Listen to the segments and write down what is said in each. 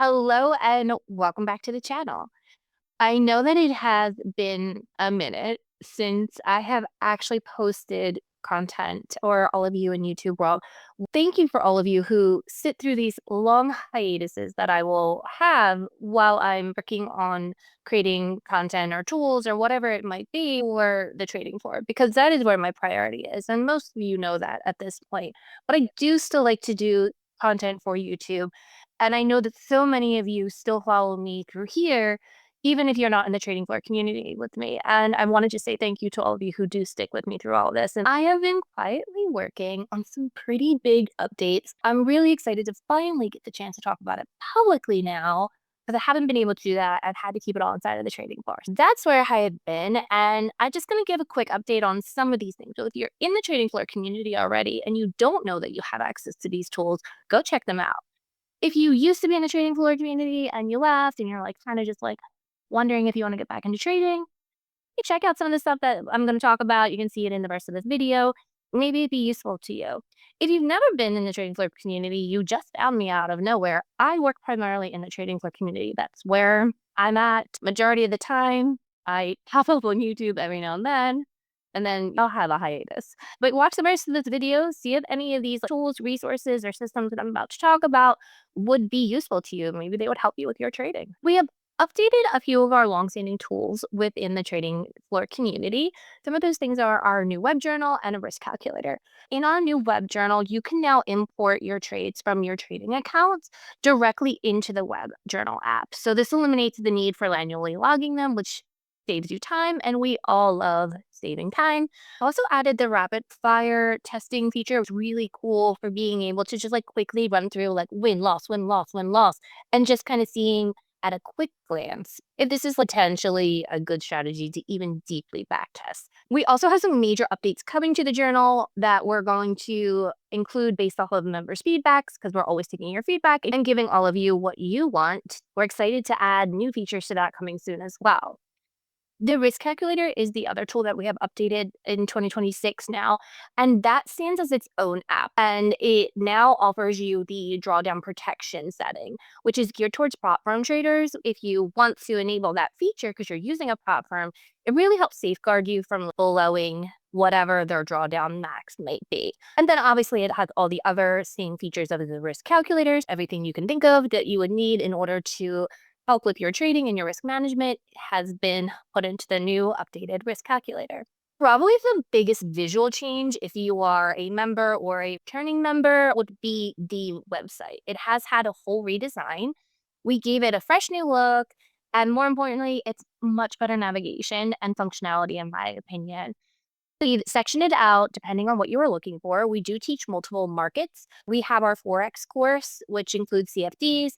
Hello and welcome back to the channel. I know that it has been a minute since I have actually posted content or all of you in YouTube world. Thank you for all of you who sit through these long hiatuses that I will have while I'm working on creating content or tools or whatever it might be for the trading floor, because that is where my priority is. And most of you know that at this point. But I do still like to do content for YouTube. And I know that so many of you still follow me through here even if you're not in the trading floor community with me. And I wanted to say thank you to all of you who do stick with me through all of this. And I have been quietly working on some pretty big updates. I'm really excited to finally get the chance to talk about it publicly now because I haven't been able to do that. I've had to keep it all inside of the trading floor. So that's where I have been. And I'm just going to give a quick update on some of these things. So if you're in the trading floor community already and you don't know that you have access to these tools, go check them out. If you used to be in the trading floor community and you left and you're like kind of just like wondering if you want to get back into trading, you check out some of the stuff that I'm going to talk about. You can see it in the rest of this video. Maybe it'd be useful to you. If you've never been in the trading floor community, you just found me out of nowhere. I work primarily in the trading floor community. That's where I'm at majority of the time. I pop up on YouTube every now and then I'll have a hiatus. But watch the rest of this video, see if any of these tools, resources, or systems that I'm about to talk about would be useful to you. Maybe they would help you with your trading. We have updated a few of our longstanding tools within the trading floor community. Some of those things are our new web journal and a risk calculator. In our new web journal, you can now import your trades from your trading accounts directly into the web journal app. So this eliminates the need for manually logging them, which saves you time, and we all love saving time. I also added the rapid fire testing feature. It was really cool for being able to just like quickly run through like win, loss, win, loss, win, loss, and just kind of seeing at a quick glance if this is potentially a good strategy to even deeply backtest. We also have some major updates coming to the journal that we're going to include based off of members' feedbacks because we're always taking your feedback and giving all of you what you want. We're excited to add new features to that coming soon as well. The risk calculator is the other tool that we have updated in 2026 now, and that stands as its own app. And it now offers you the drawdown protection setting, which is geared towards prop firm traders. If you want to enable that feature because you're using a prop firm, it really helps safeguard you from blowing whatever their drawdown max might be. And then obviously it has all the other same features of the risk calculators, everything you can think of that you would need in order to help with your trading and your risk management has been put into the new updated risk calculator. Probably the biggest visual change, if you are a member or a returning member, would be the website. It has had a whole redesign. We gave it a fresh new look, and more importantly, it's much better navigation and functionality, in my opinion. We've sectioned it out depending on what you are looking for. We do teach multiple markets. We have our Forex course, which includes CFDs.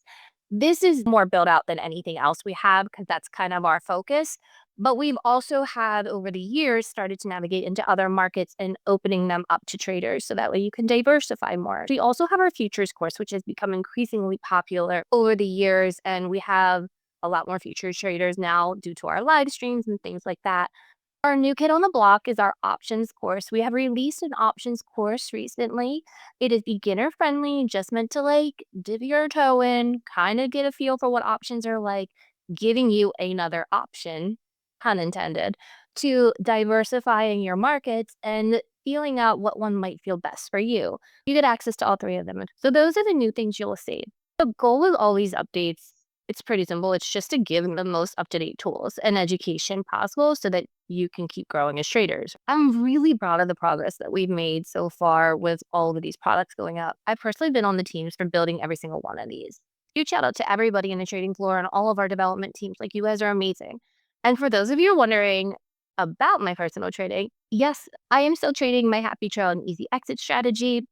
This is more built out than anything else we have because that's kind of our focus. But we've also had over the years started to navigate into other markets and opening them up to traders so that way you can diversify more. We also have our futures course, which has become increasingly popular over the years. And we have a lot more futures traders now due to our live streams and things like that. Our new kid on the block is our options course. We have released an options course recently. It is beginner friendly, just meant to like dip your toe in, kind of get a feel for what options are like, giving you another option, pun intended, to diversifying your markets and feeling out what one might feel best for you. You get access to all three of them. So those are the new things you'll see. The goal with all these updates, it's pretty simple. It's just to give the most up-to-date tools and education possible so that you can keep growing as traders. I'm really proud of the progress that we've made so far with all of these products going up. I've personally been on the teams for building every single one of these. Huge shout out to everybody in the trading floor and all of our development teams. Like, you guys are amazing. And for those of you wondering about my personal trading, yes, I am still trading my happy trail and easy exit strategy.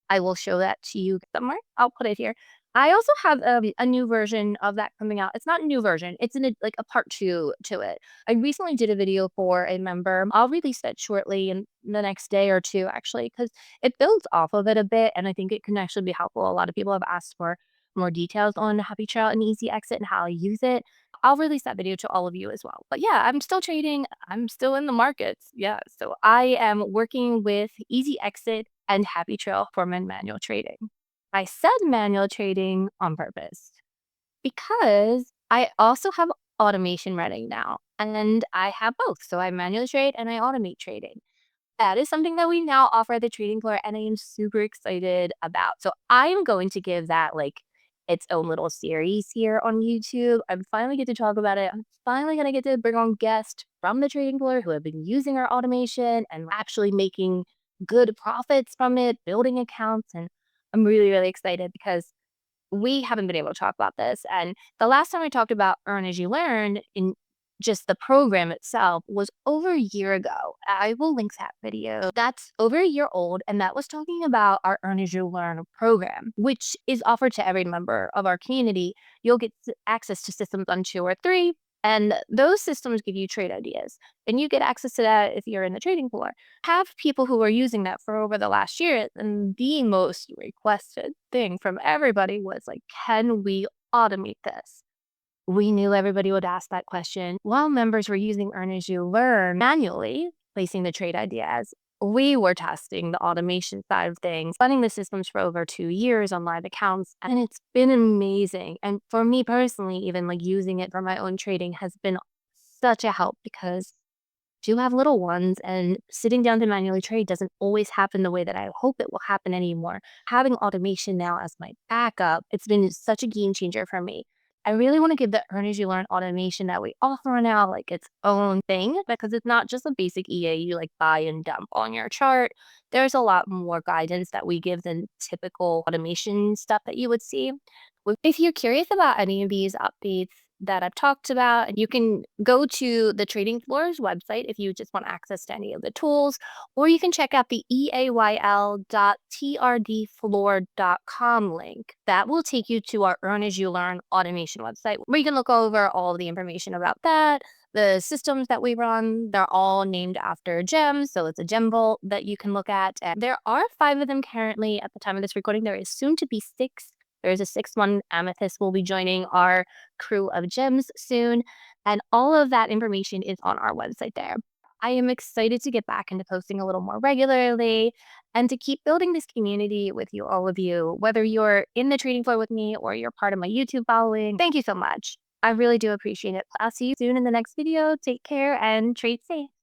I will show that to you somewhere. I'll put it here. I also have a new version of that coming out. It's not a new version. It's in like a part two to it. I recently did a video for a member. I'll release that shortly in the next day or two, actually, because it builds off of it a bit, and I think it can actually be helpful. A lot of people have asked for more details on Happy Trail and Easy Exit and how I use it. I'll release that video to all of you as well. But yeah, I'm still trading. I'm still in the markets. Yeah. So I am working with Easy Exit and Happy Trail for my manual trading. I said manual trading on purpose Because I also have automation running now, and I have both. So I manually trade and I automate trading. That is something that we now offer at the trading floor, and I am super excited about. So I am going to give that like its own little series here on YouTube. I'm finally get to talk about it. I'm finally gonna get to bring on guests from the trading floor who have been using our automation and actually making good profits from it, building accounts, and I'm really, really excited because we haven't been able to talk about this. And the last time I talked about Earn as you learn in just the program itself was over a year ago. I will link that video. That's over a year old. And that was talking about our Earn as you learn program, which is offered to every member of our community. You'll get access to systems on 2 or 3. And those systems give you trade ideas. And you get access to that if you're in the trading floor. Have people who are using that for over the last year, and the most requested thing from everybody was like, can we automate this? We knew everybody would ask that question. While members were using Earn as you learn manually, placing the trade ideas, we were testing the automation side of things, running the systems for over 2 years on live accounts, and it's been amazing. And for me personally, even like using it for my own trading has been such a help because do have little ones, and sitting down to manually trade doesn't always happen the way that I hope it will happen anymore. Having automation now as my backup, it's been such a game changer for me. I really want to give the Earn as you learn automation that we offer now like its own thing because it's not just a basic EA you like buy and dump on your chart. There's a lot more guidance that we give than typical automation stuff that you would see. If you're curious about any of these updates that I've talked about, you can go to the Trading Floor's website if you just want access to any of the tools, or you can check out the eayl.trdfloor.com link. That will take you to our Earn as you learn automation website where you can look over all of the information about that. The systems that we run, they're all named after gems. So it's a gem vault that you can look at. And there are 5 of them currently at the time of this recording. There is soon to be 6. There's a 6th one. Amethyst will be joining our crew of gems soon. And all of that information is on our website there. I am excited to get back into posting a little more regularly and to keep building this community with you, all of you, whether you're in the trading floor with me or you're part of my YouTube following. Thank you so much. I really do appreciate it. I'll see you soon in the next video. Take care and trade safe.